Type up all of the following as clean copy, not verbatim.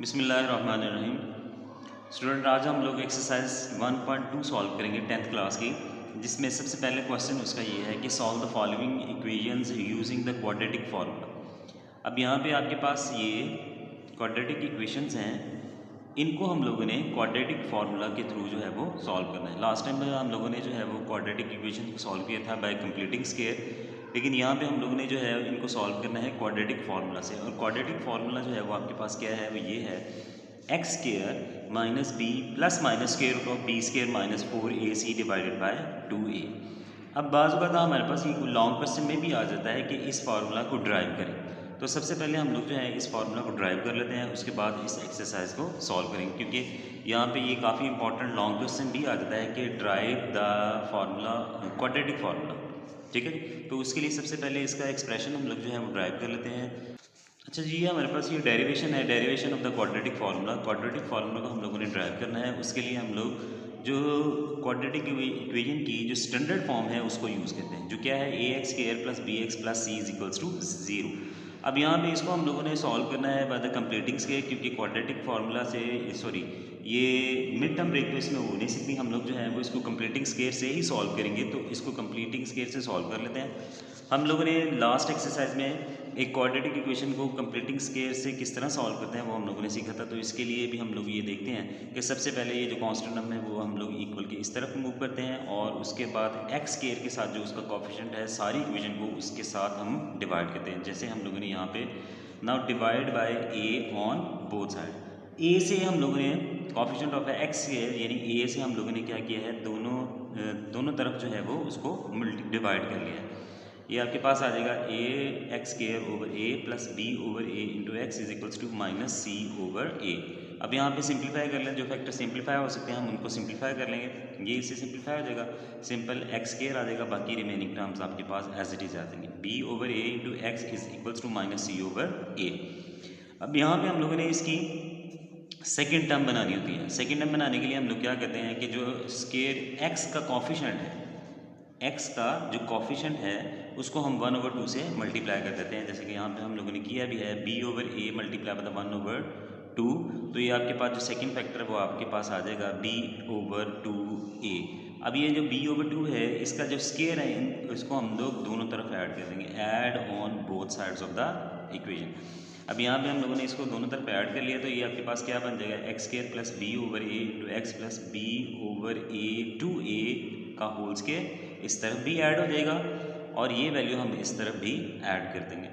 बिस्मिल्लाहिर्रहमानिर्रहीम। स्टूडेंट, आज हम लोग एक्सरसाइज 1.2 सॉल्व करेंगे 10th क्लास की, जिसमें सबसे पहले क्वेश्चन उसका ये है कि solve the following equations using the quadratic formula. अब यहाँ पे आपके पास ये क्वाड्रेटिक इक्वेशंस हैं, इनको हम लोगों ने क्वाड्रेटिक फार्मूला के थ्रू जो है वो सॉल्व करना है। लास्ट टाइम में हम लोगों ने जो है वो क्वाड्रेटिक इक्वेशन को सॉल्व किया था बाय कंप्लीटिंग स्क्वायर, लेकिन यहाँ पे हम लोगों ने जो है इनको सॉल्व करना है क्वाड्रेटिक फार्मूला से। और क्वाड्रेटिक फार्मूला जो है वो आपके पास क्या है, वो ये है x square minus b plus minus square root of b square minus 4ac divided by 2a। अब बाज़ वक़्त हमारे पास ये लॉन्ग क्वेश्चन में भी आ जाता है कि इस फार्मूला को ड्राइव करें। तो सबसे पहले हम लोग जो है इस फार्मूला को ड्राइव कर लेते हैं, उसके बाद इस एक्सरसाइज को सॉल्व करेंगे, क्योंकि यहाँ पे ये काफ़ी इंपॉर्टेंट लॉन्ग क्वेश्चन भी आ जाता है कि drive the formula quadratic formula. ठीक है, तो उसके लिए सबसे पहले इसका एक्सप्रेशन हम लोग जो है वो ड्राइव कर लेते हैं। अच्छा जी, ये हमारे पास ये डेरिवेशन है, derivation of the quadratic formula. Quadratic formula को हम लोगों ने ड्राइव करना है, उसके लिए हम लोग जो क्वाड्रेटिक इक्वेशन की जो स्टैंडर्ड फॉर्म है उसको यूज़ करते हैं, जो क्या है a x square plus b x plus c is equals to 0। अब यहाँ पे इसको हम लोगों ने सॉल्व करना है बाय द कंप्लीटिंग स्क्वायर, क्योंकि क्वाड्रेटिक फार्मूला से सॉरी ये मिड टर्म ब्रेक तो इसमें हो नहीं सकती, हम लोग जो है वो इसको कंप्लीटिंग स्क्वायर से ही सॉल्व करेंगे। तो इसको कंप्लीटिंग स्क्वायर से सॉल्व कर लेते हैं। हम लोगों ने लास्ट एक्सरसाइज में एक क्वाड्रेटिक इक्वेशन को कंप्लीटिंग स्क्वायर से किस तरह सॉल्व करते हैं वो हम लोगों ने सीखा था। तो इसके लिए भी हम लोग ये देखते हैं कि सबसे पहले ये जो कांस्टेंट नंबर है वो हम लोग इक्वल के इस तरफ मूव करते हैं, और उसके बाद एक्स स्क्वायर के साथ जो उसका कोफिशिएंट है सारी इक्वेशन को उसके साथ हम डिवाइड करते हैं। जैसे हम लोगों ने यहाँ पे now divide by a on both side. A से हम लोगों ने कोफिशिएंट ऑफ एक्स स्क्वायर यानी ए से हम लोगों ने क्या किया है, दोनों तरफ जो है वो उसको डिवाइड कर लिया है। ये आपके पास आ जाएगा a x square over a plus b over a into x is equals to minus c over a. अब यहाँ पे सिंप्लीफाई कर लें, जो फैक्टर सिंप्लीफाई हो सकते हैं हम उनको सिंप्लीफाई कर लेंगे। ये इससे सिंप्लीफाई हो जाएगा, सिंपल एक्स स्क्वायर आ जाएगा, बाकी रिमेनिंग टर्म्स आपके पास एज इट इज आ जाएंगे। B over a into x is equals to minus c over a. अब यहाँ पे हम लोगों ने इसकी सेकेंड टर्म बनानी होती है। सेकेंड टर्म बनाने के लिए हम लोग क्या करते हैं कि जो स्क्वायर एक्स का कॉफिशेंट है, एक्स का जो कॉफिशेंट है उसको हम 1/2 से मल्टीप्लाई कर देते हैं, जैसे कि यहाँ पे हम लोगों ने किया भी है। B over a multiply by 1/2, तो ये आपके पास जो सेकंड फैक्टर है वो आपके पास आ जाएगा बी ओवर 2a। अब ये जो b ओवर 2 है इसका जो स्क्वायर है इसको हम लोग दोनों तरफ ऐड कर देंगे, add on both sides of the equation. अब यहाँ पे हम लोगों ने इसको दोनों तरफ ऐड कर लिया, तो ये आपके पास क्या बन जाएगा, x square plus b over a into x plus b over a 2a का होल स्क्वायर इस तरफ भी ऐड हो जाएगा, और ये वैल्यू हम इस तरफ भी ऐड कर देंगे।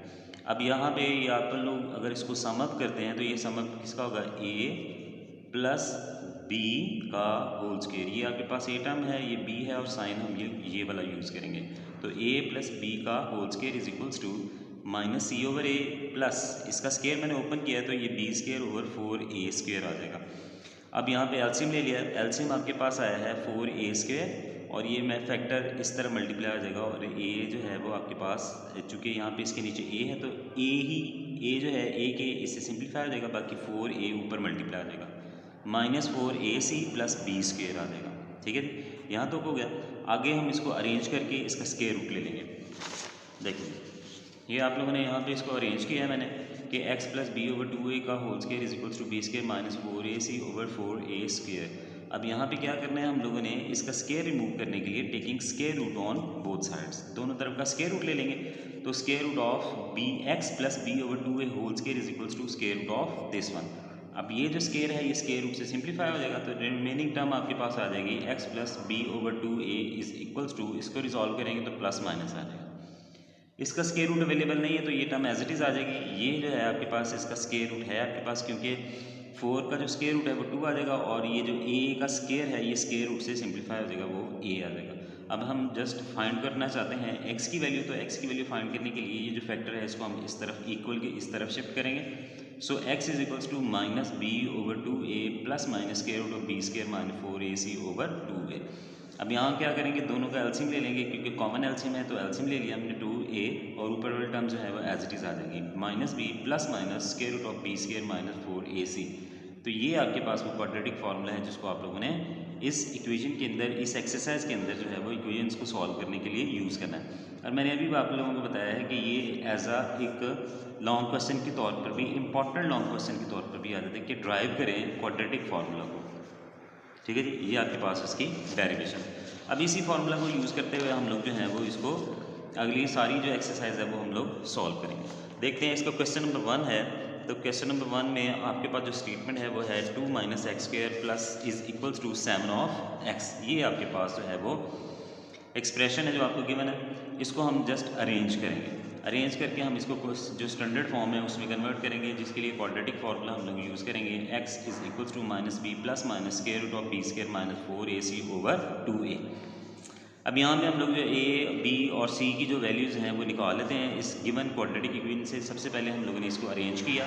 अब यहाँ पे ये आप लोग अगर इसको सम अप करते हैं तो ये सम अप किसका होगा, ए प्लस बी का होल स्क्वायर। ये आपके पास ए टर्म है, ये बी है, और साइन हम ये वाला यूज़ करेंगे। तो ए प्लस बी का whole square is equals to minus c over a plus इसका स्क्वायर मैंने ओपन किया है तो ये b square over 4a square आ जाएगा। अब यहाँ पे एलसीएम ले लिया, एलसीएम आपके पास आया है 4a स्क्वायर, और ये मैं फैक्टर इस तरह मल्टीप्लाई हो जाएगा, और ए जो है वो आपके पास चूँकि यहाँ पे इसके नीचे ए है तो ए जो है ए के इससे सिंप्लीफाई हो जाएगा, बाकी 4a ऊपर मल्टीप्लाई हो जाएगा, minus 4ac plus b square आ जाएगा। ठीक है जी, यहाँ तक हो गया। आगे हम इसको अरेंज करके इसका स्क्वायर रूट ले लेंगे। देखिए ये आप लोगों ने यहाँ पे इसको अरेंज किया है मैंने कि x plus b over 2a का whole square is equals to b square minus 4ac over 4a square. अब यहाँ पे क्या करना है हम लोगों ने, इसका स्क्वायर रिमूव करने के लिए taking square root on both sides, दोनों तरफ का स्क्वायर रूट ले लेंगे। तो square root of b x plus b over 2a whole square is equals to square root of this one. अब ये जो स्क्वायर है ये स्क्वायर रूट से सिंप्लीफाई हो जाएगा, तो रिमेनिंग टर्म आपके पास आ जाएगी x plus b over 2a is equals to, इसको रिजॉल्व करेंगे तो प्लस माइनस आ जाएगा। इसका स्क्वायर रूट अवेलेबल नहीं है तो ये टर्म एज इट इज़ आ जाएगी। ये जो है आपके पास इसका स्क्वायर रूट है आपके पास, क्योंकि 4 का जो स्क्वायर रूट है वो 2 आ जाएगा, और ये जो a का स्क्वायर है ये स्क्वायर रूट से सिंप्लीफाई हो जाएगा, वो a आ जाएगा। अब हम जस्ट फाइंड करना चाहते हैं x की वैल्यू, तो x की वैल्यू फाइंड करने के लिए ये जो फैक्टर है इसको हम इस तरफ इक्वल के इस तरफ शिफ्ट करेंगे। So x is equals to minus b over 2a plus minus square root of b square minus 4ac over 2a। अब यहाँ क्या करेंगे, दोनों का एलसीएम ले लेंगे, क्योंकि कॉमन एलसीएम है तो एलसीएम ले लिया हमने 2a, और ऊपर वाले टर्म जो है वो एज इट इज़ आ जाएगी, minus b plus minus square root of b square minus 4ac। तो ये आपके पास वो क्वाड्रेटिक फार्मूला है जिसको आप लोगों ने इस इक्वेशन के अंदर, इस एक्सरसाइज के अंदर जो है वो इक्वेशंस को सॉल्व करने के लिए यूज़ करना है। और मैंने अभी भी आप लोगों को बताया है कि ये एज एक लॉन्ग क्वेश्चन के तौर पर भी, इंपॉर्टेंट लॉन्ग क्वेश्चन के तौर पर भी आ जाता है कि ड्राइव करें क्वाड्रेटिक फार्मूला को। ठीक है जी, ये आपके पास उसकी डेरिवेशन। अब इसी फार्मूला को यूज़ करते हुए हम लोग जो हैं वो इसको अगली सारी जो एक्सरसाइज है वो हम लोग सॉल्व करेंगे। देखते हैं, इसका क्वेश्चन नंबर 1 है। तो क्वेश्चन नंबर 1 में आपके पास जो स्टेटमेंट है वो है 2 - x² plus is equals to 7 of x। ये आपके पास जो है वो एक्सप्रेशन है जो आपको गिवन है, इसको हम जस्ट अरेंज करेंगे। अरेंज करके हम इसको जो स्टैंडर्ड फॉर्म है उसमें कन्वर्ट करेंगे, जिसके लिए क्वाड्रेटिक फार्मूला हम लोग यूज़ करेंगे। x is equals to -b plus minus square root of b² minus 4ac over 2a। अब यहाँ पे हम लोग जो a, b और c की जो वैल्यूज़ हैं वो निकाल लेते हैं इस गिवन क्वाड्रेटिक इक्वेशन से। सबसे पहले हम लोगों ने इसको अरेंज किया,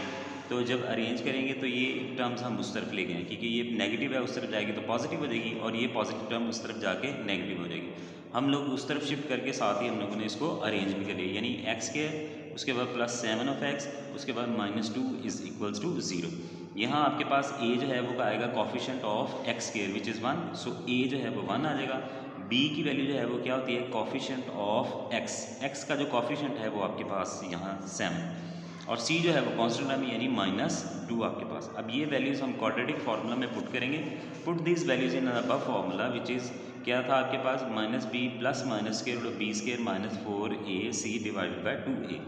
तो जब अरेंज करेंगे तो ये टर्म्स हम उस तरफ ले गए, क्योंकि ये नेगेटिव है उस तरफ जाएगी तो पॉजिटिव हो जाएगी, और ये पॉजिटिव टर्म उस तरफ जाके नेगेटिव हो जाएगी। हम लोग उस तरफ शिफ्ट करके साथ ही हम लोगों ने इसको अरेंज भी कर लिया, यानी x², उसके बाद प्लस 7 of x, उसके बाद -2 इज इक्वल्स टू 0। यहाँ आपके पास a जो है वो आएगा coefficient of x² which is 1, so a जो है वो 1 आ जाएगा। b की वैल्यू जो है वो क्या होती है, कॉफिशेंट ऑफ x का जो कॉफिशेंट है वो आपके पास यहाँ 7, और c जो है वो कांस्टेंट टर्म यानी -2 आपके पास। अब ये वैल्यूज़ हम क्वाड्रेटिक फार्मूला में पुट करेंगे। Put this values in above formula which is क्या था आपके पास, -b plus minus square root of b² minus 4ac divided by 2a।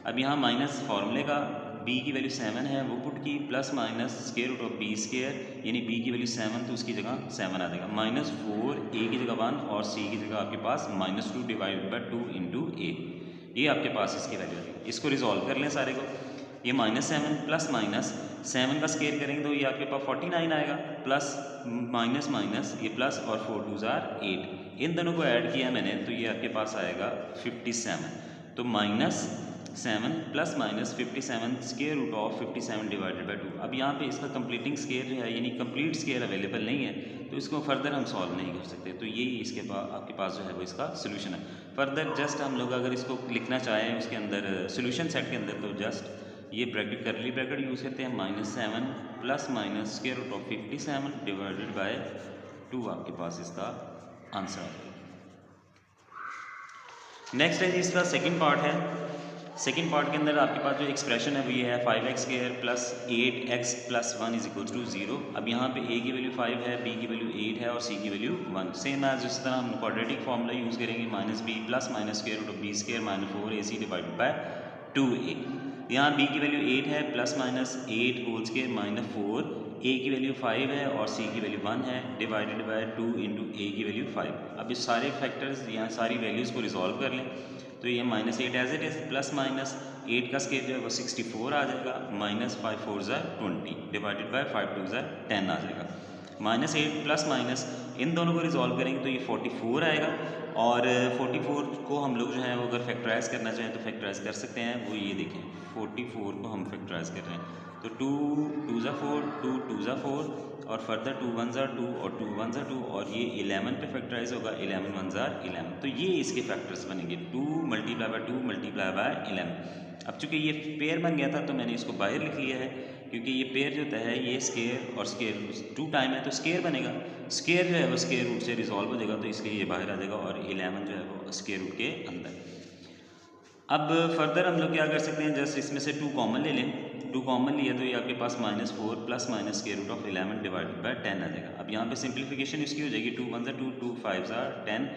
अब यहाँ माइनस फार्मूले का b की वैल्यू 7 है वो पुट की, plus minus square root of b² यानी b की वैल्यू 7 तो उसकी जगह 7 आ जाएगा, -4 a की जगह 1 और c की जगह आपके पास -2 डिवाइडेड बाय 2 इंटू a। ये आपके पास इसकी वैल्यू है। इसको रिजॉल्व कर लें सारे को। ये -7 प्लस माइनस 7 का स्केयर करेंगे तो ये आपके पास 49 आएगा, प्लस माइनस माइनस ये प्लस और 4 2 आर 8। इन दोनों को ऐड किया मैंने तो ये आपके पास आएगा 57। तो -7 plus minus 57 square root of 57 divided by 2। अब यहाँ पे इसका कंप्लीटिंग स्केयर जो है यानी कंप्लीट स्केयर अवेलेबल नहीं है, तो इसको फर्दर हम सॉल्व नहीं कर सकते। तो यही इसके पास आपके पास जो है वो इसका सोल्यूशन है। फर्दर जस्ट हम लोग अगर इसको लिखना चाहें उसके अंदर सोल्यूशन सेट के अंदर, तो जस्ट ये ब्रैकेट करली ब्रैकेट यूज़ करते हैं, -7 plus minus square root of 57 divided by 2 आपके पास इसका आंसर है। नेक्स्ट है जी इसका सेकंड पार्ट है। सेकंड पार्ट के अंदर आपके पास जो एक्सप्रेशन है वो ये है 5x² plus 8x plus 1 is equal to 0। अब यहाँ पे a की वैल्यू 5 है, b की वैल्यू 8 है और c की वैल्यू 1। सेम एज जिस तरह हम क्वाड्रेटिक फार्मूला यूज़ करेंगे, -b plus minus square root of b² minus 4ac divided by 2a। यहाँ b की वैल्यू 8 है, plus minus 8 whole square minus 4, a की वैल्यू 5 है और c की वैल्यू 1 है, डिवाइडेड बाय 2 इंटू a की वैल्यू 5। अब इस सारे फैक्टर्स यहाँ सारी वैल्यूज़ को रिजॉल्व कर लें, तो ये -8 as it is, plus minus 8 का स्केयर जो है वो 64 आ जाएगा, -5 4 20 डिवाइडेड बाय 5 2 10 आ जाएगा। -8 प्लस माइनस इन दोनों को रिजॉल्व करेंगे तो ये 44 आएगा, और 44 को हम लोग जो है वो अगर फैक्टराइज करना चाहें तो फैक्टराइज कर सकते हैं। वो ये देखें 44 को हम फैक्टराइज कर रहे हैं, तो 2 2 4 2 2 4 और फर्दर 2 1 2 और 2 1 2, और ये 11 पे फैक्टराइज होगा, 11 1 11। तो ये इसके फैक्टर्स बनेंगे 2 मल्टीप्लाई बाय 2 मल्टीप्लाई बाय 11। अब चूंकि ये पेयर बन गया था तो मैंने इसको बाहर लिख लिया है, क्योंकि ये पेयर जो होता है ये स्केयर और स्केयर 2 टाइम है तो स्केयर बनेगा, स्केयर जो है वो स्केयर रूट से रिजॉल्व हो जाएगा, तो इसलिए ये बाहर आ जाएगा, और 11 जो है वो स्केयर रूट के अंदर। अब फर्दर हम लोग क्या कर सकते हैं, जस्ट इसमें से 2 कॉमन ले लें। 2 कॉमन लिया तो ये आपके पास -4 plus minus square root of 11 divided by 10 आ जाएगा। अब यहाँ पे सिंप्लीफिकेशन इसकी हो जाएगी, 2 1 2 2 5 10,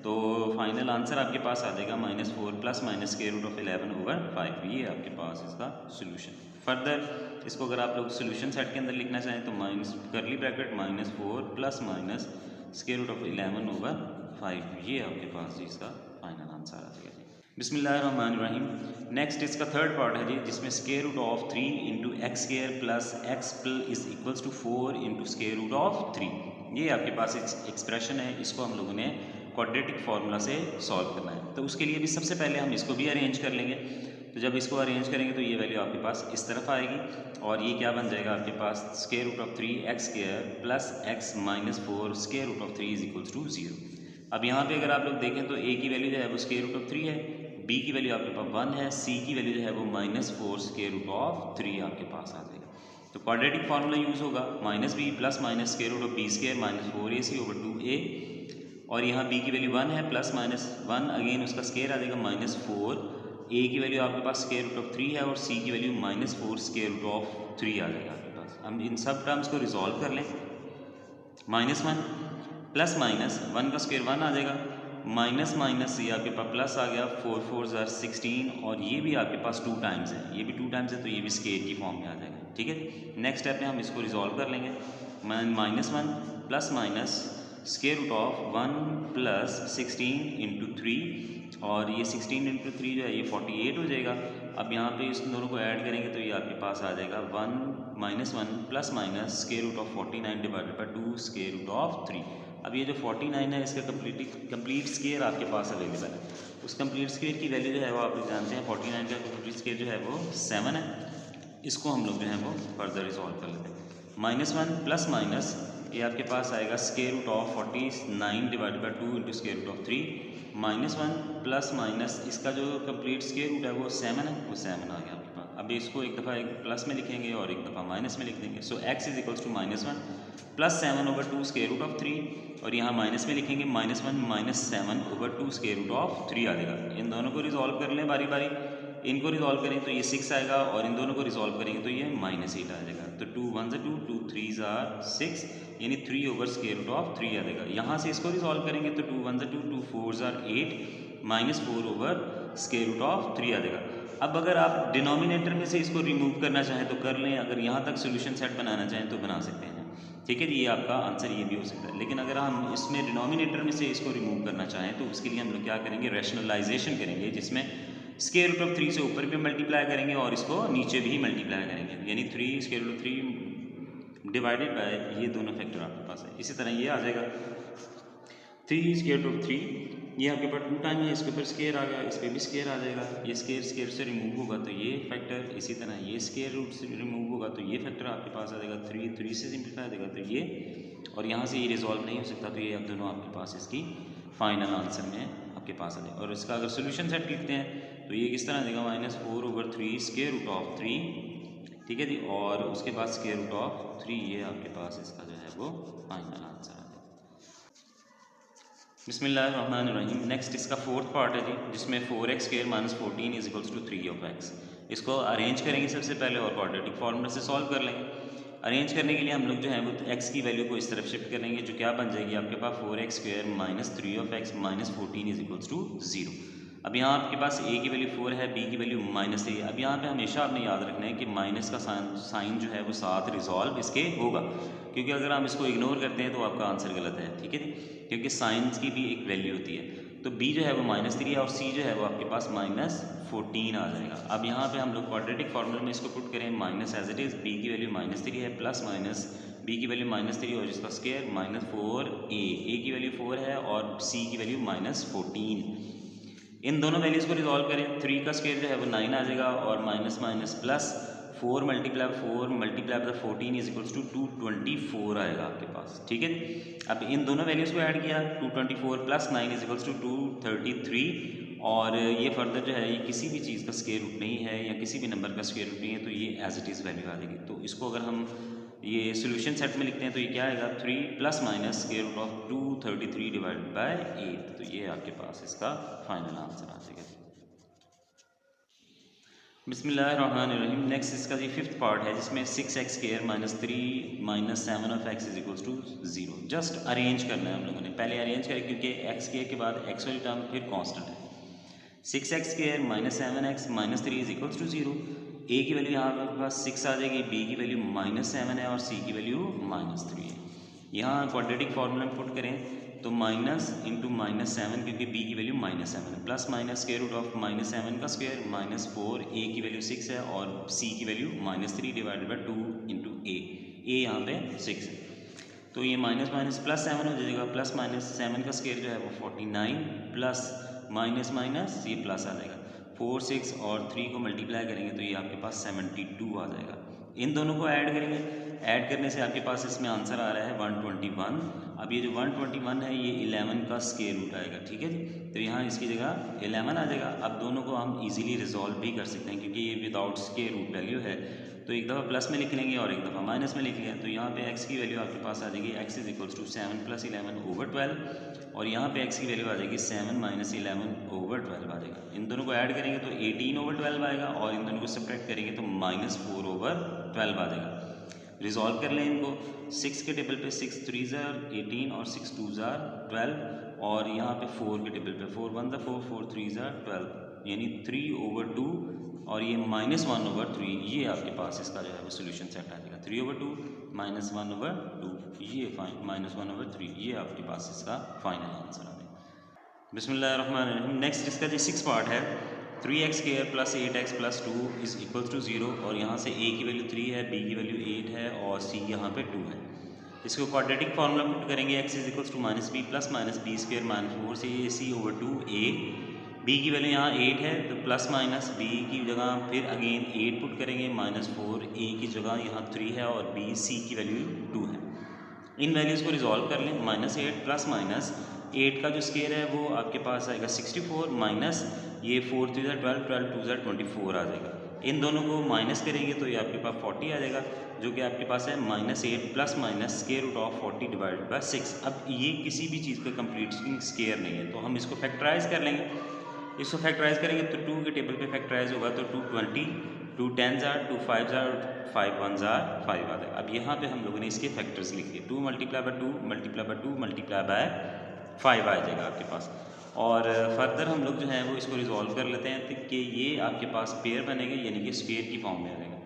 तो फाइनल आंसर आपके पास आ जाएगा -4 plus minus square root of 11 over 5। ये आपके पास इसका सोल्यूशन। फर्दर इसको अगर आप लोग सोल्यूशन सेट के अंदर लिखना चाहें तो माइनस करली bracket -4 plus minus square root of 11 over 5। ये आपके पास इसका फाइनल आंसर आ जाएगा। बिस्मिल्लाहिर्रहमानिर्रहीम। नेक्स्ट इसका थर्ड पार्ट है जी, जिसमें square root of 3 into x square plus x is equals to 4 into square root of 3। ये आपके पास एक्सप्रेशन है, इसको हम लोगों ने क्वाड्रेटिक फार्मूला से सॉल्व करना है। तो उसके लिए भी सबसे पहले हम इसको भी अरेंज कर लेंगे। तो जब इसको अरेंज करेंगे तो ये वैल्यू आपके पास इस तरफ आएगी, और ये क्या बन जाएगा आपके पास, square root of 3 x square plus x minus 4 square root of 3 is equals to 0। अब यहाँ पे अगर आप लोग देखें तो a की वैल्यू जो है वो स्क्वायर रूट ऑफ 3 है, b की वैल्यू आपके पास 1 है, c की वैल्यू जो है वो -4 स्क्वायर रूट ऑफ 3 आपके पास आ जाएगा। तो क्वाड्रेटिक फार्मूला यूज़ होगा -b plus minus square root of b square minus 4ac over 2a, और यहाँ b की वैल्यू 1 है, प्लस माइनस 1 अगेन उसका स्क्वायर आ जाएगा -4, a की वैल्यू आपके पास स्क्वायर रूट ऑफ 3 है और c की वैल्यू -4 स्क्वायर रूट ऑफ 3 आ जाएगा आपके पास। हम इन सब टर्म्स को रिजॉल्व कर लें। -1 प्लस माइनस 1 का स्क्वायर 1 आ जाएगा, माइनस माइनस ये आपके पास प्लस आ गया, 4 4 ज़ार 16, और ये भी आपके पास 2 टाइम्स है, ये भी 2 टाइम्स है, तो ये भी स्क्वायर की फॉर्म में आ जाएगा। ठीक है, नेक्स्ट स्टेप में हम इसको रिजॉल्व कर लेंगे। -1 plus minus square root of 1 plus 16 into 3, और ये 16 इंटू 3 जो है ये 48 हो जाएगा। अब यहाँ पे इस दोनों को ऐड करेंगे तो ये आपके पास आ जाएगा 1 plus minus square root of 49 divided by 2 square root of 3। अब ये जो 49 है इसका कंप्लीट स्क्वायर आपके पास अवेलेबल है। उस कंप्लीट स्क्वायर की वैल्यू जो है वो आप लोग जानते हैं, 49 का कंप्लीट स्क्वायर जो है वो 7 है। इसको हम लोग जो है वो फर्दर रिजॉल्व कर लेते हैं। -1 प्लस माइनस ये आपके पास आएगा square root of 49 divided by 2 into square root of 3, -1 plus minus इसका जो कंप्लीट स्क्वायर रूट है वो 7 है, वो 7 आ गया आपके पास। अब इसको एक दफ़ा एक प्लस में लिखेंगे और एक दफ़ा माइनस में लिख देंगे। So x is equals to -1 plus 7 over 2 square root of 3, और यहाँ माइनस में लिखेंगे -1 minus 7 over 2 square root of 3 आ जाएगा। इन दोनों को रिजॉल्व कर लें बारी बारी। इनको रिजॉल्व करें तो ये 6 आएगा, और इन दोनों को रिजॉल्व करेंगे तो ये -8 आ जाएगा। तो 2 1 2 2 3 6, यानी 3 ओवर स्क्वायर रूट ऑफ 3 आ जाएगा। यहाँ से इसको रिजॉल्व करेंगे तो 2 1 2 2 4 8 -4 ओवर स्क्वायर रूट ऑफ 3 आ जाएगा। अब अगर आप डिनोमिनेटर में से इसको रिमूव करना चाहें तो कर लें, अगर यहाँ तक सोल्यूशन सेट बनाना चाहें तो बना सकते हैं। ठीक है जी, ये आपका आंसर ये भी हो सकता है। लेकिन अगर हम इसमें डिनोमिनेटर में से इसको रिमूव करना चाहें तो उसके लिए हम लोग क्या करेंगे, रैशनलाइजेशन करेंगे, जिसमें स्क्वायर रूट ऑफ 3 से ऊपर भी मल्टीप्लाई करेंगे और इसको नीचे भी मल्टीप्लाई करेंगे, यानी 3 square root of 3 divided by ये दोनों फैक्टर आपके पास है। इसी तरह ये आ जाएगा 3 स्क्वायर रूट ऑफ 3, ये आपके पास 2 टाइम है, इसके ऊपर स्क्वायर आ गया, इस पर भी स्क्वायर आ जाएगा। ये स्क्वायर से रिमूव होगा तो ये फैक्टर, इसी तरह ये स्क्वायर रूट से रिमूव होगा तो ये फैक्टर आपके पास आ जाएगा। 3 से सिंप्लीफाई आ जाएगा तो ये, और यहाँ से ये रिजॉल्व नहीं हो सकता तो ये अब दोनों आपके पास इसकी फाइनल आंसर में आपके पास आ जाएगा। और इसका अगर सोल्यूशन सेट लिखते हैं तो ये किस तरह देगा, -4 ओवर 3 स्क्वायर रूट ऑफ 3, ठीक है जी, और उसके बाद स्क्वायर रूट ऑफ 3, ये आपके पास इसका जो है वो फाइनल आंसर आ जाएगा। बिस्मिल्लाहिर्रहमानिर्रहीम। नेक्स्ट इसका फोर्थ पार्ट है जी, जिसमें 4x square minus 14 is equals to 3 of x। इसको अरेंज करेंगे सबसे पहले और क्वाड्रेटिक फार्मूला से सॉल्व कर लेंगे। अरेंज करने के लिए हम लोग जो है वो x की वैल्यू को इस तरफ शिफ्ट करेंगे, जो क्या बन जाएगी आपके पास 4x square minus 3 of x minus 14 is equals to 0। अब यहाँ आपके पास a की वैल्यू 4 है, b की वैल्यू -3। अब यहाँ पे हमेशा आपने याद रखना है कि माइनस का साइन जो है वो साथ रिजॉल्व इसके होगा, क्योंकि अगर हम इसको इग्नोर करते हैं तो आपका आंसर गलत है। ठीक है जी, क्योंकि साइंस की भी एक वैल्यू होती है। तो b जो है वो -3 है और c जो है वो आपके पास -14 आ जाएगा। अब यहाँ पे हम लोग क्वाड्रेटिक फार्मूला में इसको पुट करें, minus as it is, b की वैल्यू -3 है, प्लस माइनस b की वैल्यू -3 और जिसका स्क्वायर -4a की वैल्यू 4 है और c की वैल्यू -14। इन दोनों वैल्यूज़ को रिजॉल्व करें, 3 का स्क्वायर जो है वो 9 आ जाएगा, और minus minus plus 4 multiply 14 is equals to 224 आएगा आपके पास। ठीक है, अब इन दोनों वैल्यूज़ को ऐड किया, 224 प्लस 9 इज इक्वल्स टू 233, और ये फर्दर जो है ये किसी भी चीज़ का स्क्वायर रूट नहीं है या किसी भी नंबर का स्क्वायर रूट नहीं है, तो ये एज इट इज़ वैल्यू आ जाएगी। तो इसको अगर हम ये सोल्यूशन सेट में लिखते हैं तो ये क्या आएगा, 3 plus minus square root of 233 divided by 8, तो ये आपके पास इसका फाइनल आंसर आ जाएगा। बिस्मिल्लाहिर्रहमानिर्रहीम। नेक्स्ट इसका जी फिफ्थ पार्ट है, जिसमें 6x square minus 3 minus 7 of x is equals to 0। Just arrange करना है हम लोगों ने, पहले अरेंज करें क्योंकि x स्क्वायर के बाद x वाली टर्म फिर कांस्टेंट है। 6x square minus 7x minus 3 is equals to 0। a की वैल्यू यहाँ पे पास 6 आ जाएगी, b की वैल्यू -7 है और c की वैल्यू -3 है। यहाँ क्वाड्रेटिक फार्मूला में पुट करें तो माइनस इंटू -7, क्योंकि b की वैल्यू -7 है, plus minus square root of -7 का स्क्वायर -4, a की वैल्यू 6 है और c की value -3 divided by 2 into a यहाँ पे 6 है, तो ये माइनस माइनस प्लस 7 हो जाएगा, प्लस माइनस 7 का स्क्वायर जो है वो 49 प्लस माइनस माइनस ये प्लस आ जाएगा, 4 6 और 3 को मल्टीप्लाई करेंगे तो ये आपके पास 72 आ जाएगा। इन दोनों को ऐड करेंगे ऐड करने से आपके पास इसमें आंसर आ रहा है 121। अब ये जो 121 है ये 11 का स्क्वायर रूट आएगा, ठीक है जी। तो यहाँ इसकी जगह 11 आ जाएगा। अब दोनों को हम इजीली रिजॉल्व भी कर सकते हैं क्योंकि ये विदाउट स्क्वायर रूट वैल्यू है। तो एक दफ़ा प्लस में लिख लेंगे और एक दफ़ा माइनस में लिख लिया। तो यहाँ पे x की वैल्यू आपके पास आ जाएगी x इज इक्वल्स टू 7 + 11/12 और यहाँ पे x की वैल्यू आ जाएगी 7 - 11/12 आ जाएगा। इन दोनों को ऐड करेंगे तो 18/12 आएगा और इन दोनों को सब्ट्रैक्ट करेंगे तो -4/12 आ जाएगा। रिजॉल्व कर लें इनको। 6 के टेबल पे 6 3 ज़ार 18 और 6 2 ज़ार 12 और यहाँ पे 4 के टेबल पे 4 1 ज़ार 4 4 3 ज़ार 12 यानी 3/2 और ये -1/3 ये आपके पास इसका जो है वो सोल्यूशन सेट आ जाएगा। 3/2 -1/2 ये -1/3 ये आपके पास इसका फाइनल आंसर आ जाएगा। बिस्मिल्लाहिर्रहमानिर्रहीम। नेक्स्ट इसका जो 6 पार्ट है 3x² + 8x + 2 is equal to 0 और यहाँ से a की वैल्यू 3 है, b की वैल्यू 8 है और c यहाँ पे 2 है। इसको क्वाड्रेटिक फार्मूला पुट करेंगे x is equal to -b + -b² - 4ac/2a। b की वैल्यू यहाँ 8 है तो प्लस माइनस b की जगह फिर अगेन 8 पुट करेंगे -4 a की जगह यहाँ 3 है और b c की वैल्यू 2 है। इन वैल्यूज़ को रिजॉल्व कर लें। -8 + -8 का जो स्क्वायर है वो आपके पास आएगा 64 माइनस ये 4 3 12 12 2 24 आ जाएगा। इन दोनों को माइनस करेंगे तो ये आपके पास 40 आ जाएगा जो कि आपके पास है -8 + -√40/6। अब ये किसी भी चीज़ का कंप्लीट स्क्वायर नहीं है तो हम इसको फैक्टराइज कर लेंगे। इसको फैक्टराइज करेंगे तो 2 के टेबल पे फैक्टराइज होगा तो 220 2 10 ज़ार 2 5 ज़ार 5 1 ज़ार 5 आ जाएगा। अब यहाँ पे हम लोगों ने इसके फैक्टर्स लिख लिए 2 × 2 × 2 × 5 आ जाएगा आपके पास। और फर्दर हम लोग जो है वो इसको रिजॉल्व कर लेते हैं कि ये आपके पास पेयर बनेगा यानी कि स्क्वायर की फॉर्म में आ जाएगा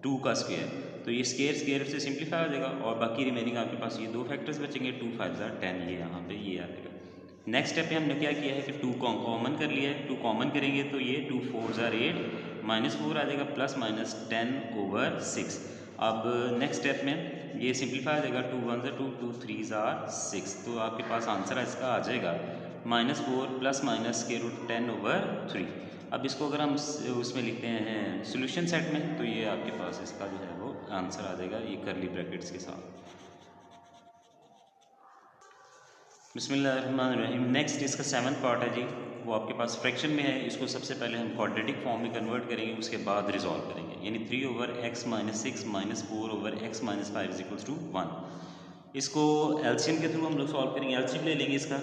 2 का स्क्वायर। तो ये स्क्वायर से सिंप्लीफाई हो जाएगा और बाकी रिमेनिंग आपके पास ये 2 फैक्टर्स बचेंगे 2 5 ज़ार 10 ये यहाँ पे ये आ जाएगा। नेक्स्ट स्टेप पे हमने क्या किया है कि 2 को कॉमन कर लिया है। 2 कॉमन करेंगे तो ये 2 4 ज़ार 8 -4 आ जाएगा +-10/6। अब नेक्स्ट स्टेप में ये सिंप्लीफाई हो जाएगा 2 1 ज़ार 2 2 3 ज़ार 6 तो आपके पास आंसर इसका आ जाएगा -4 +-10/3। अब इसको अगर हम उसमें लिखते हैं सॉल्यूशन सेट में तो ये आपके पास इसका जो है वो आंसर आ जाएगा ये करली ब्रैकेट्स के साथ। बिस्मिल्लाहिर्रहमानिर्रहीम। नेक्स्ट इसका 7th पार्ट है जी वो आपके पास फ्रैक्शन में है। इसको सबसे पहले हम क्वाड्रेटिक फॉर्म में कन्वर्ट करेंगे उसके बाद रिजॉल्व करेंगे यानी 3/x - 6 - 4/x - 5 = 1। इसको एलसीएम के थ्रू हम लोग सॉल्व करेंगे। एलसीएम ले लेंगे इसका।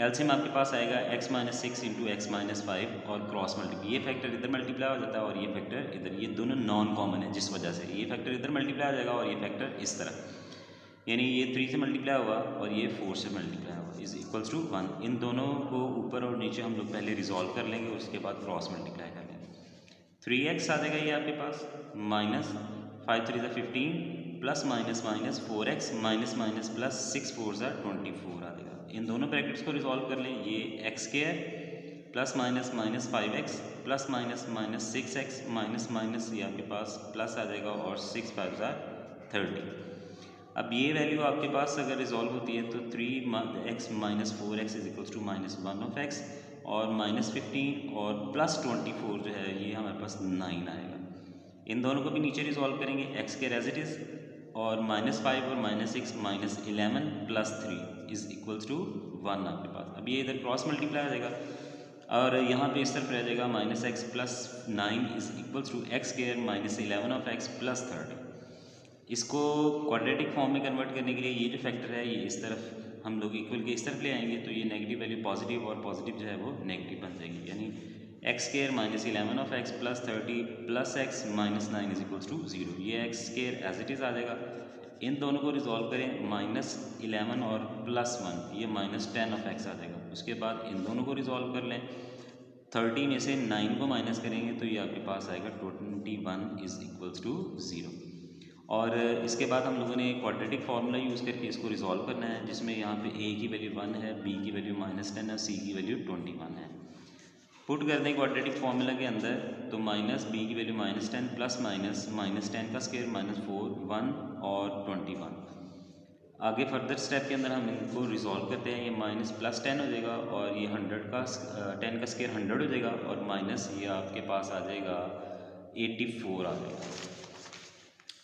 एलसीएम आपके पास आएगा x - 6 × x - 5 और क्रॉस मल्टीप्लाई। ये फैक्टर इधर मल्टीप्लाई हो जाता है और ये फैक्टर इधर, ये दोनों नॉन कॉमन है जिस वजह से ये फैक्टर इधर मल्टीप्लाई हो जाएगा और ये फैक्टर इस तरह यानी ये 3 से मल्टीप्लाई होगा और ये 4 से मल्टीप्लाई होगा इज इक्वल्स टू 1। इन दोनों को ऊपर और नीचे हम लोग पहले रिजॉल्व कर लेंगे उसके बाद क्रॉस मल्टीप्लाई कर लेंगे। 3x आ जाएगा ये आपके पास -5 3 = 15 +- 4x -+ 6 4 = 24 आ जाएगा। इन दोनों ब्रैकेट्स को रिजॉल्व कर लें। ये x² +- -5x +- 6x - ये आपके पास प्लस आ जाएगा और 6 5 = 30। अब ये वैल्यू आपके पास अगर रिजॉल्व होती है तो 3x - 4x = -1 और -15 और +24 जो है ये हमारे पास 9 आएगा। इन दोनों को भी नीचे रिजॉल्व करेंगे x के एज इट इज़ और -5 और -6 -11 +3 = 1 आपके पास। अब ये इधर क्रॉस मल्टीप्लाई हो जाएगा और यहाँ पे इस तरफ रह जाएगा -x + 9 = x² - 11 + 30। इसको क्वाड्रेटिक फॉर्म में कन्वर्ट करने के लिए ये जो फैक्टर है ये इस तरफ हम लोग इक्वल के इस तरफ ले आएंगे तो ये नेगेटिव वैल्यू पॉजिटिव और पॉजिटिव जो है वो नेगेटिव बन जाएगी यानी x² - 11 + 30 + x - 9 = 0। ये x² एज इट इज़ आ जाएगा। इन दोनों को रिजॉल्व करें -11 और +1 ये -10 आ जाएगा। उसके बाद इन दोनों को रिजॉल्व कर लें। 30 में से 9 को माइनस करेंगे तो ये आपके पास आएगा 21 = 0। और इसके बाद हम लोगों ने क्वाड्रेटिक फार्मूला यूज़ करके इसको रिजॉल्व करना है जिसमें यहाँ पे a की वैल्यू 1 है, b की वैल्यू -10 है, c की वैल्यू 21 है। पुट कर दें क्वाड्रेटिक फार्मूला के अंदर तो -b की वैल्यू -10 +- -10 का स्क्वायर -4 1 और 21। आगे फर्दर स्टेप के अंदर हम इनको रिजॉल्व करते हैं। ये -+10 हो जाएगा और ये 100 का 10 का स्क्वायर 100 हो जाएगा और माइनस ये आपके पास आ जाएगा 84 आ जाएगा।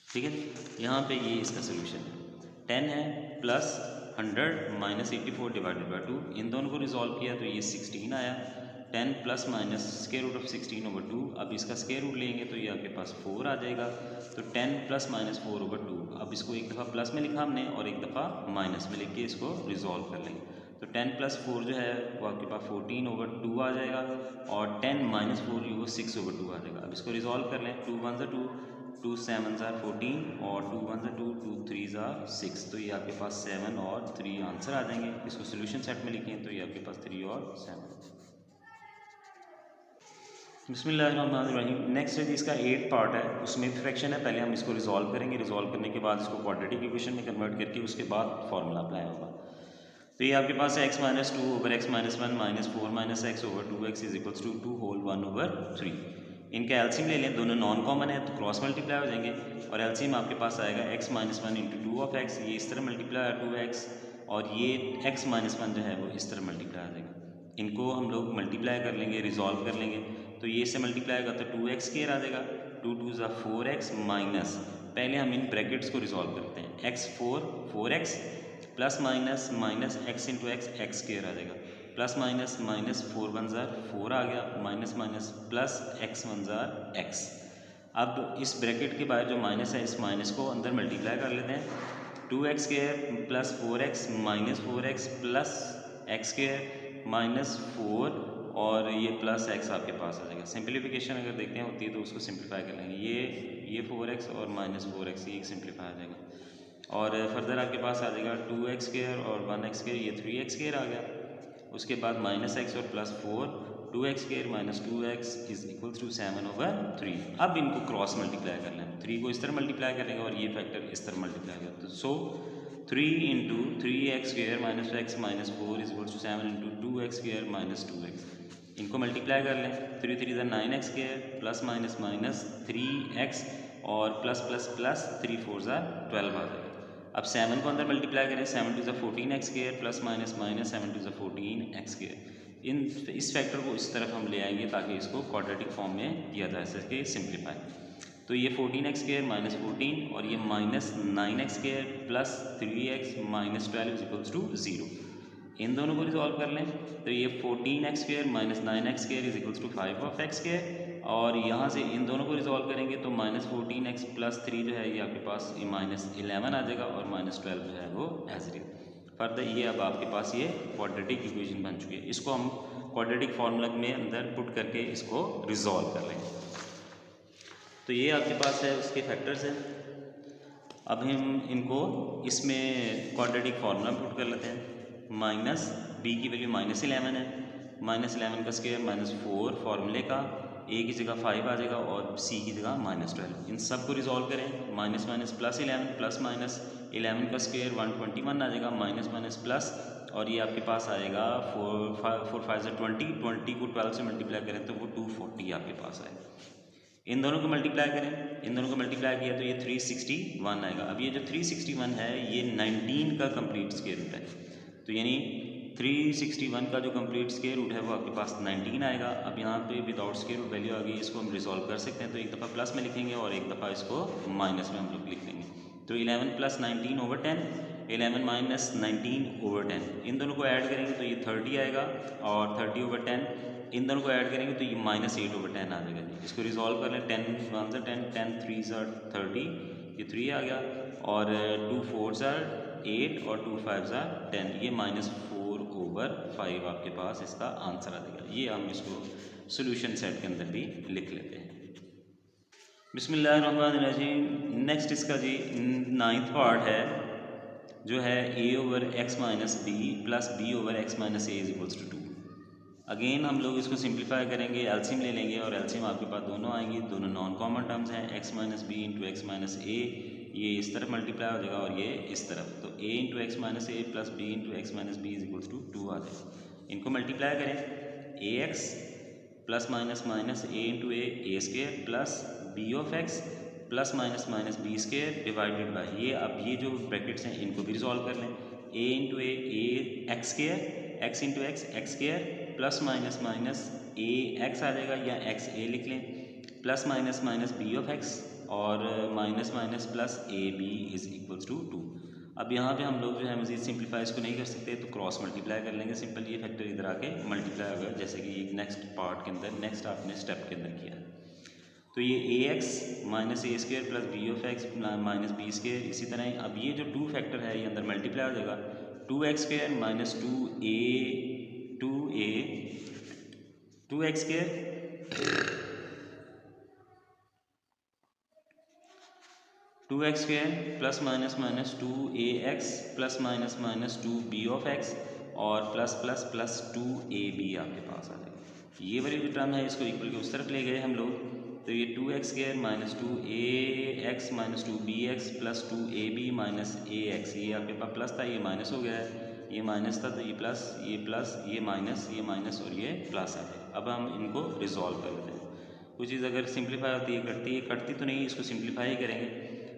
ठीक है। यहाँ पे ये इसका सोल्यूशन है, 10 है प्लस 100 माइनस 84 डिवाइडेड बाई 2, इन दोनों को रिजॉल्व किया तो ये 16 आया। 10 plus minus square root of 16 over 2, अब इसका स्क्वायर रूट लेंगे तो ये आपके पास 4 आ जाएगा। तो 10 प्लस माइनस 4 ओवर 2, अब इसको एक दफ़ा प्लस में लिखा हमने और एक दफ़ा माइनस में लिख के इसको रिजॉल्व कर लेंगे। तो 10 प्लस 4 जो है वो आपके पास 14 ओवर 2 आ जाएगा, और 10 माइनस 4 ये वो 6 ओवर 2 आ जाएगा। अब इसको रिजॉल्व कर लें, 2 1 ज़ा 2, 2 7 ज़ा 14 और 2 1 ज़ा 2, 2 3 ज़ा 6, तो ये आपके पास 7 और 3 आंसर आ जाएंगे। इसको सोल्यूशन सेट में लिखें तो ये आपके पास 3 और 7। बिस्मिल्लाहिर्रहमानिर्रहीम। नेक्स्ट है जी इसका 8 पार्ट है, उसमें फ्रैक्शन है, पहले हम इसको रिजॉल्व करेंगे, रिजॉल्व करने के बाद इसको क्वाड्रेटिक इक्वेशन में कन्वर्ट करके उसके बाद फार्मूला अप्लाई होगा। तो ये आपके पास है x minus 2 over x minus 1 minus 4 minus x over 2x is equals to 2 whole 1 over 3। इनका एलसीएम ले लें, दोनों नॉन कॉमन है तो क्रॉस मल्टीप्लाई हो जाएंगे, और एलसीएम आपके पास आएगा x minus 1 into 2 of x, ये इस तरह मल्टीप्लाई है 2x, और ये x माइनस 1 जो है वो इस तरह मल्टीप्लाई आ जाएगा। इनको हम लोग मल्टीप्लाई कर लेंगे, रिजॉल्व कर लेंगे, तो ये से मल्टीप्लाई होगा तो 2x स्क्वायर आ जाएगा, 2 2 ज़ा 4x माइनस, पहले हम इन ब्रैकेट्स को रिजॉल्व करते हैं, x 4x plus minus minus x into x, x square आ जाएगा, प्लस माइनस माइनस 4 1 ज़ा 4 आ गया, माइनस माइनस प्लस x 1 ज़ा x। अब इस ब्रैकेट के बाहर जो माइनस है, इस माइनस को अंदर मल्टीप्लाई कर लेते हैं, 2x square plus 4x minus 4x plus x square minus 4, और ये प्लस x आपके पास आ जाएगा। सिंप्लीफिकेशन अगर देखते हैं होती है तो उसको सिंप्लीफाई कर लेंगे, ये 4x और माइनस 4x, ये सिंप्लीफाई आ जाएगा, और फर्दर आपके पास आ जाएगा 2x स्क्वायर और 1x स्क्वायर, ये 3x स्क्वायर आ गया, उसके बाद माइनस x और plus 4, 2x square minus 2x is equals to 7 over 3। अब इनको क्रॉस मल्टीप्लाई कर लें, 3 को इस तरह मल्टीप्लाई करेंगे और ये फैक्टर इस तरह मल्टीप्लाई करें, तो so 3 into 3x square minus x minus 4 is equals to 7 into 2x square minus 2x। इनको मल्टीप्लाई कर लें, 3 3 ज़ा 9x square plus minus minus 3x और प्लस प्लस प्लस 3 4 ज़ा 12 आ जाएगा। अब 7 को अंदर मल्टीप्लाई करें, 7 2 ज़ा 14x square plus minus minus 7 2 ज़ा 14x स्क्वायर। इस फैक्टर को इस तरफ हम ले आएंगे ताकि इसको क्वाड्रेटिक फॉर्म में किया जा सके सिंप्लीफाई। तो ये 14x स्क्वायर माइनस 14 और ये minus 9x square plus 3x minus 12 is equals to 0। इन दोनों को रिजॉल्व कर लें, तो ये 14x square minus 9x square is equals to 5 of x square, और यहाँ से इन दोनों को रिजॉल्व करेंगे तो माइनस 14x प्लस 3 जो है ये आपके पास ये माइनस 11 आ जाएगा, और माइनस 12 जो है वो एज इट इज। फर्दर ये अब आपके पास ये क्वाड्रेटिक इक्वेशन बन चुकी है, इसको हम क्वाड्रेटिक फार्मूला में अंदर पुट करके इसको रिजॉल्व कर लेंगे। तो ये आपके पास है उसके फैक्टर्स हैं। अब हम इनको इसमें क्वाड्रेटिक फार्मूला पुट कर लेते हैं। माइनस b की वैल्यू माइनस 11 है, माइनस 11 का स्क्वायर माइनस 4 फार्मूले का, a की जगह 5 आ जाएगा और c की जगह माइनस 12। इन सब को रिजॉल्व करें, minus minus plus 11 plus minus 11 का स्क्वायर 121 आ जाएगा, माइनस माइनस प्लस, और ये आपके पास आएगा 4 5 से 20 को 12 से मल्टीप्लाई करें तो वो 240 आपके पास आएगा। इन दोनों को मल्टीप्लाई करें, इन दोनों को मल्टीप्लाई किया तो ये 361 आएगा। अब ये जो 361 है ये 19 का कंप्लीट स्क्वायर रूट है, तो यानी 361 का जो कंप्लीट स्क्वायर रूट है वो आपके पास 19 आएगा। अब यहाँ पे विदाउट स्क्वायर रूट वैल्यू आ गई, इसको हम रिजॉल्व कर सकते हैं, तो एक दफ़ा प्लस में लिखेंगे और एक दफ़ा इसको माइनस में हम लोग लिख देंगे। तो 11 प्लस 19 ओवर 10, 11 माइनस 19 ओवर 10, इन दोनों को ऐड करेंगे तो ये 30 आएगा, और 30 ओवर 10 इन दोनों को ऐड करेंगे तो ये माइनस 8 ओवर 10 आ जाएगा। इसको रिजॉल्व कर लें, 10 1 ज़ा 10, 10 3 ज़ा 30, ये 3 आ गया, और 2 4 ज़ा 8 और 2 5 ज़ा 10, ये माइनस 4 ओवर 5 आपके पास इसका आंसर आ जाएगा। ये हम इसको सोल्यूशन सेट के अंदर भी लिख लेते हैं। बिस्मिल्लाहिर्रहमानिर्रहीम। नेक्स्ट इसका जी 9th पार्ट है जो है a over x minus b plus b over x minus a is equals to 2। Again हम लोग इसको सिंप्लीफाई करेंगे, एलसीएम ले लेंगे, और एलसीएम आपके पास दोनों आएंगी, दोनों नॉन कॉमन टर्म्स हैं, x minus b into x minus a, ये इस तरफ मल्टीप्लाई हो जाएगा और ये इस तरफ, तो a into x minus a plus b into x minus b is equals to 2 आ जाएगा। इनको मल्टीप्लाई करें, ax plus minus minus a into a square plus b of x plus minus minus b square divided by ये, अब ये जो brackets हैं इनको भी रिजॉल्व कर लें, a into a x square, x into x x square plus minus minus a x आ जाएगा, या एक्स ए लिख लें, plus minus minus b of x और minus minus plus a b is equals to 2। अब यहाँ पे हम लोग जो है मज़ीद सिंप्लीफाई इसको नहीं कर सकते, तो क्रॉस मल्टीप्लाई कर लेंगे। सिंपल ये फैक्टर इधर आके मल्टीप्लाई होगा, जैसे कि एक नेक्स्ट पार्ट के अंदर नेक्स्ट आपने स्टेप के अंदर किया है। तो ये a x minus a square plus b of x minus b square, इसी तरह अब ये जो 2 फैक्टर है ये अंदर मल्टीप्लाई हो जाएगा। 2x square minus 2x square 2x square plus minus minus 2ax plus minus minus 2b of x और प्लस प्लस प्लस 2ab आपके पास आ जाएगा। ये वाली जो टर्म है इसको इक्वल के उस तरफ ले गए हम लोग, तो ये 2x square minus 2ax minus 2bx plus 2ab minus ax, ये आपके पास प्लस था, ये माइनस हो गया है, ये माइनस था तो ये प्लस, ये माइनस और ये प्लस आ गया। अब हम इनको रिजॉल्व कर लेते हैं। कुछ चीज़ अगर सिंप्लीफाई होती है कटती तो नहीं, इसको सिंप्लीफाई करेंगे।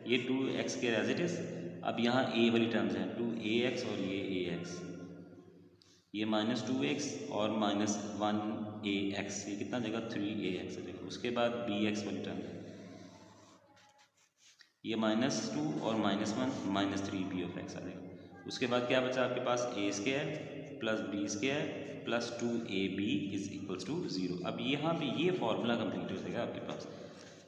ये 2x square as it is. अब यहाँ a वाली टर्म्स हैं 2ax और ये ax, ये माइनस 2x और माइनस 1ax, ये कितना जगह 3ax हो जाएगा। उसके बाद bx वाली टर्म है, ये माइनस 2 और minus 1 minus 3b of x आ जाएगा। उसके बाद क्या बचा आपके पास a square plus b square plus 2ab is equals to 0। अब यहाँ पे ये फॉर्मूला कंप्लीट हो जाएगा आपके पास।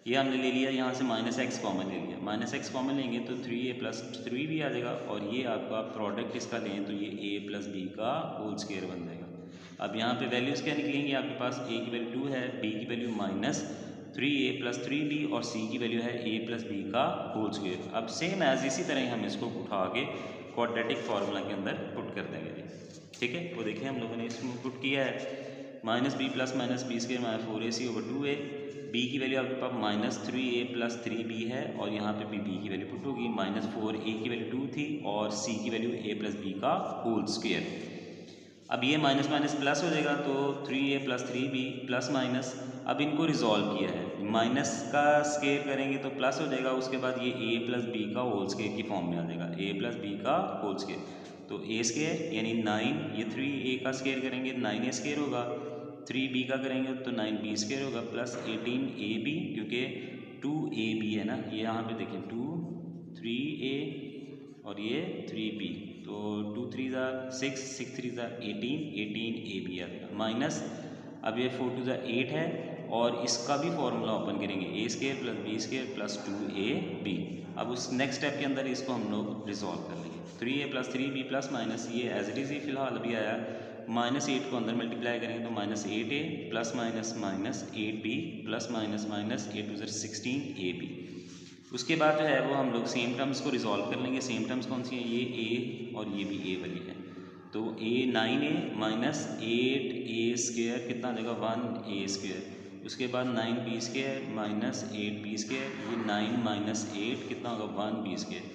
ये हमने ले लिया, यहाँ से माइनस एक्स कॉमन ले लिया, माइनस एक्स कॉमन लेंगे तो 3a प्लस 3b आ जाएगा, और ये आपका प्रोडक्ट इसका लें तो ये a प्लस बी का होल स्क्वायर बन जाएगा। अब यहाँ पे वैल्यूज़ क्या निकलेंगी आपके पास, a की वैल्यू 2 है, b की value minus 3a plus 3b और c की वैल्यू है a प्लस बी का होल स्क्वायर। अब सेम एज इसी तरह हम इसको उठा के क्वाड्रेटिक फार्मूला के अंदर पुट कर देंगे। ठीक है, वो देखिए हम लोगों ने इसमें पुट किया है, minus b plus minus b square minus 4ac over 2a, b की वैल्यू आपके पास माइनस 3a प्लस 3b है, और यहाँ पे भी b की वैल्यू पुट होगी, माइनस 4a की वैल्यू 2 थी और c की वैल्यू a प्लस बी का होल स्क्वायर। अब ये माइनस माइनस प्लस हो जाएगा, तो 3a plus 3b plus minus, अब इनको रिजॉल्व किया है, माइनस का स्क्वायर करेंगे तो प्लस हो जाएगा, उसके बाद ये a प्लस बी का होल स्क्वायर की फॉर्म में आ जाएगा, a प्लस बी का होल स्क्वायर, तो a स्क्वायर यानी 9, ये 3a का स्क्वायर करेंगे 9a स्क्वायर होगा, 3b का करेंगे तो 9b स्क्वायर होगा, प्लस 18ab, क्योंकि 2ab है ना, ये यहाँ पे देखें 2 3a और ये 3b, तो 2 3 6 6 3 18ab आ जाएगा, माइनस अब ये 4 2 8 है, और इसका भी फॉर्मूला ओपन करेंगे, a square plus b square plus 2ab। अब उस नेक्स्ट स्टेप के अंदर इसको हम लोग रिजॉल्व कर लेंगे, 3a plus 3b plus minus, ये एज इट इज़ ही फिलहाल अभी आया, माइनस 8 को अंदर मल्टीप्लाई करेंगे तो minus 8a plus minus minus 8b plus minus minus 8 2 16ab। उसके बाद जो है वो हम लोग सेम टर्म्स को रिजॉल्व कर लेंगे। सेम टर्म्स कौन सी हैं, ये a और ये भी a वाली है, तो a 9a minus 8a square कितना आ जाएगा 1a स्क्वायर, उसके बाद 9b square minus 8b square, ये 9 माइनस 8 कितना होगा 1b स्क्वायर,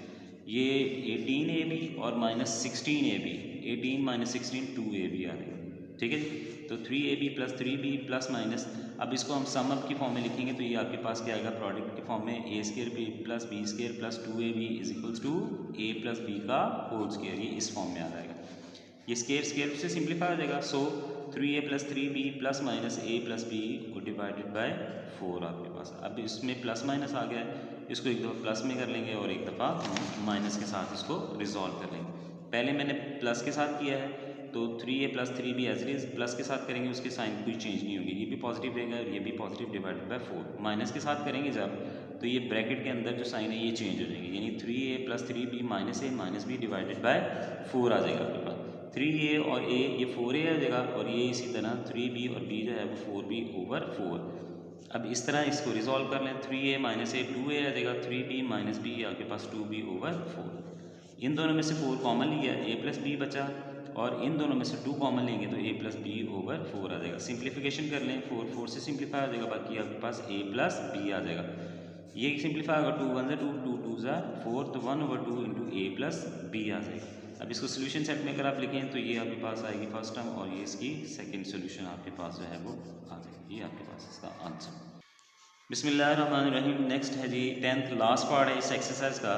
ये 18ab और माइनस 16ab, 18 माइनस 16 2ab आ रही है। ठीक है, तो 3ab plus 3b plus minus, अब इसको हम सम अप की फॉर्म में लिखेंगे तो ये आपके पास क्या आएगा, प्रोडक्ट की फॉर्म में a square b plus b square plus 2ab is equals to a plus b का होल स्क्वायर, ये इस फॉर्म में आ जाएगा। ये स्क्वायर से सिंप्लीफाई हो जाएगा, सो 3a plus 3b plus minus a plus b को डिवाइडेड बाय 4 आपके पास। अब इसमें प्लस माइनस आ गया है, इसको एक दफ़ा प्लस में कर लेंगे और एक दफ़ा माइनस के साथ इसको रिजॉल्व कर लेंगे। पहले मैंने प्लस के साथ किया है, तो 3a plus 3b as it is, plus के साथ करेंगे उसके साइन कोई चेंज नहीं होगी, ये भी पॉजिटिव रहेगा और ये भी पॉजिटिव डिवाइडेड बाय 4। माइनस के साथ करेंगे जब, तो ये ब्रैकेट के अंदर जो साइन है ये चेंज हो जाएंगे, यानी 3a plus 3b minus a minus b divided by 4 आ जाएगा आपके पास। 3a और a ये 4a आ जाएगा, और ये इसी तरह 3b और b जो है वो 4b ओवर 4। अब इस तरह इसको रिजॉल्व कर लें, 3a माइनस a 2a आ जाएगा, 3b माइनस b आपके पास 2b ओवर 4। इन दोनों में से 4 कॉमन लिया, a प्लस b बचा, और इन दोनों में से 2 कॉमन लेंगे तो a प्लस बी ओवर 4 आ जाएगा। सिंप्लीफिकेशन कर लें, 4 4 से सिंप्लीफाई हो जाएगा, बाकी आपके पास a प्लस बी आ जाएगा। ये सिंप्लीफाई होगा, 2 1 2 2 2 4, तो 1 over 2 into a plus b आ जाएगा। अब इसको सोल्यूशन सेट में अगर आप लिखें तो ये आपके पास आएगी फर्स्ट टर्म, और ये इसकी सेकंड सोल्यूशन आपके पास जो है वो आ जाएगी, ये आपके पास इसका आंसर। बिस्मिल्लाहिर्रहमानिर्रहीम। नेक्स्ट है जी 10th लास्ट पार्ट है इस एक्सरसाइज का,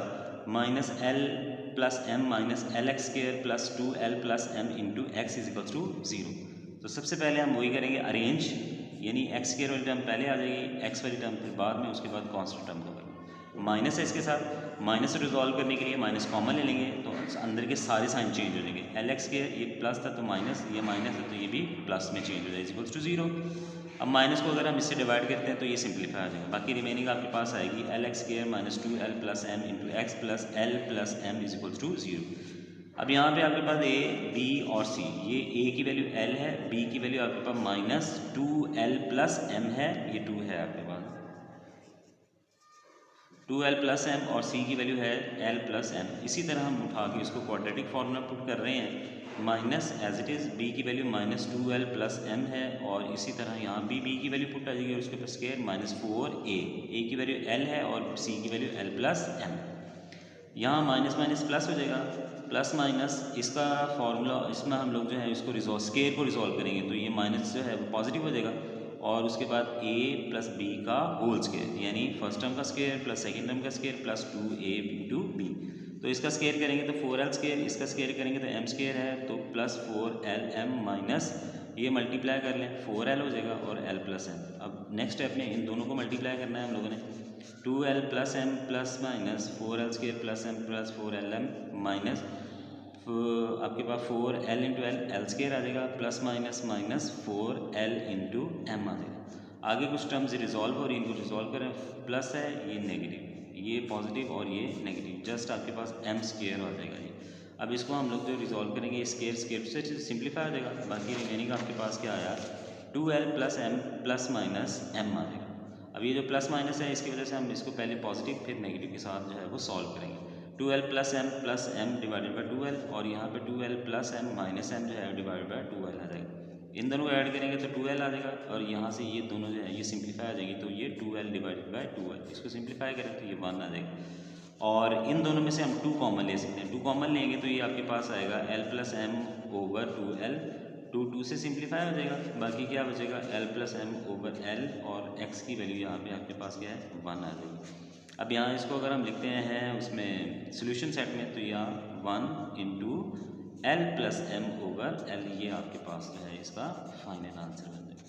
minus l plus m minus l x square plus 2l plus m into x is equals to 0। तो सबसे पहले हम वही करेंगे अरेंज, यानी एक्स स्क्र वाली टर्म पहले आ जाएगी, एक्स वाली टर्म फिर बाद में, उसके बाद कॉन्स्टेंट टर्म का करेंगे। माइनस है इसके साथ, माइनस से रिजॉल्व करने के लिए माइनस कॉमन ले लेंगे तो अंदर के सारे साइन चेंज हो जाएंगे। एल एक्स स्क्वायर ये प्लस था तो माइनस, ये माइनस है तो ये भी प्लस में चेंज हो जाएगा, इक्वल्स टू 0। अब माइनस को अगर हम इससे डिवाइड करते हैं तो ये सिंप्लीफाई हो जाएगा, बाकी रिमेनिंग आपके पास आएगी l x square minus 2l plus m into x plus l plus m is equals to 0। अब यहाँ पे आपके पास ए बी और सी, ये ए की वैल्यू एल है, बी की वैल्यू आपके पास माइनस 2l प्लस एम है, ये 2 है आपके पास 2l प्लस एम, और सी की वैल्यू है l प्लस एम। इसी तरह हम उठा के इसको क्वाड्रेटिक फॉर्मूला पुट कर रहे हैं, minus as it is b की value minus 2l plus m है, और इसी तरह यहाँ बी की वैल्यू पुट आ जाएगी और उसके ऊपर स्क्वायर माइनस 4a, ए की वैल्यू l है और सी की वैल्यू l प्लस एम। यहाँ माइनस माइनस प्लस हो जाएगा, प्लस माइनस इसका फॉर्मूला, इसमें हम लोग जो है इसको स्क्वायर को रिजॉल्व करेंगे तो ये माइनस जो है वो पॉजिटिव हो जाएगा, और उसके बाद a प्लस बी का होल स्क्वायर, यानी फर्स्ट टर्म का स्क्वायर प्लस सेकेंड टर्म का square plus 2a into b. तो इसका स्क्वायर करेंगे तो 4l स्क्वायर, इसका स्क्वायर करेंगे तो m स्क्वायर है तो प्लस 4lm माइनस ये मल्टीप्लाई कर लें 4l हो जाएगा और l प्लस एम। अब नेक्स्ट स्टेप में इन दोनों को मल्टीप्लाई करना है हम लोगों ने, 2l plus m plus minus 4l square plus m plus 4lm minus आपके पास 4l इंटू एल स्क्वायर आ जाएगा plus minus minus 4l into m आ जाएगा। आगे कुछ टर्म्स रिजॉल्व हो रही है, इनको रिजॉल्व करें, प्लस है ये नेगेटिव, ये पॉजिटिव और ये नेगेटिव, जस्ट आपके पास m स्क्वायर आ जाएगा ये। अब इसको हम लोग जो रिजॉल्व करेंगे स्क्वायर स्क्वायर से सिंप्लीफाई हो जाएगा, बाकी रिमेनिंग आपके पास क्या आया 2l plus m plus minus m आ जाएगा। अब ये जो प्लस माइनस है इसकी वजह से हम इसको पहले पॉजिटिव फिर नेगेटिव के साथ जो है वो सॉल्व करेंगे। 2l plus M divided by 2l, और यहाँ पे 2l plus m minus M जो है डिवाइडेड बाई 2l आ जाएगा। इन दोनों को ऐड करेंगे तो 2l आ जाएगा, और यहाँ से ये दोनों जो है ये सिंप्लीफाई आ जाएगी तो ये 2l डिवाइडेड बाई 2l, इसको सिंप्लीफाई करें तो ये 1 आ जाएगा। और इन दोनों में से हम 2 कॉमन ले सकते हैं, 2 कॉमन लेंगे तो ये आपके पास आएगा l plus m over 2l, 2 से सिंप्लीफाई हो जाएगा, बाकी क्या बचेगा l plus m over l, और x की वैल्यू यहाँ पे आपके पास क्या है 1 आ जाएगी। अब यहाँ इसको अगर हम लिखते हैं उसमें सोल्यूशन सेट में तो यहाँ 1 into l plus m over l, ये आपके पास जो है इसका फाइनल आंसर बन जाएगा।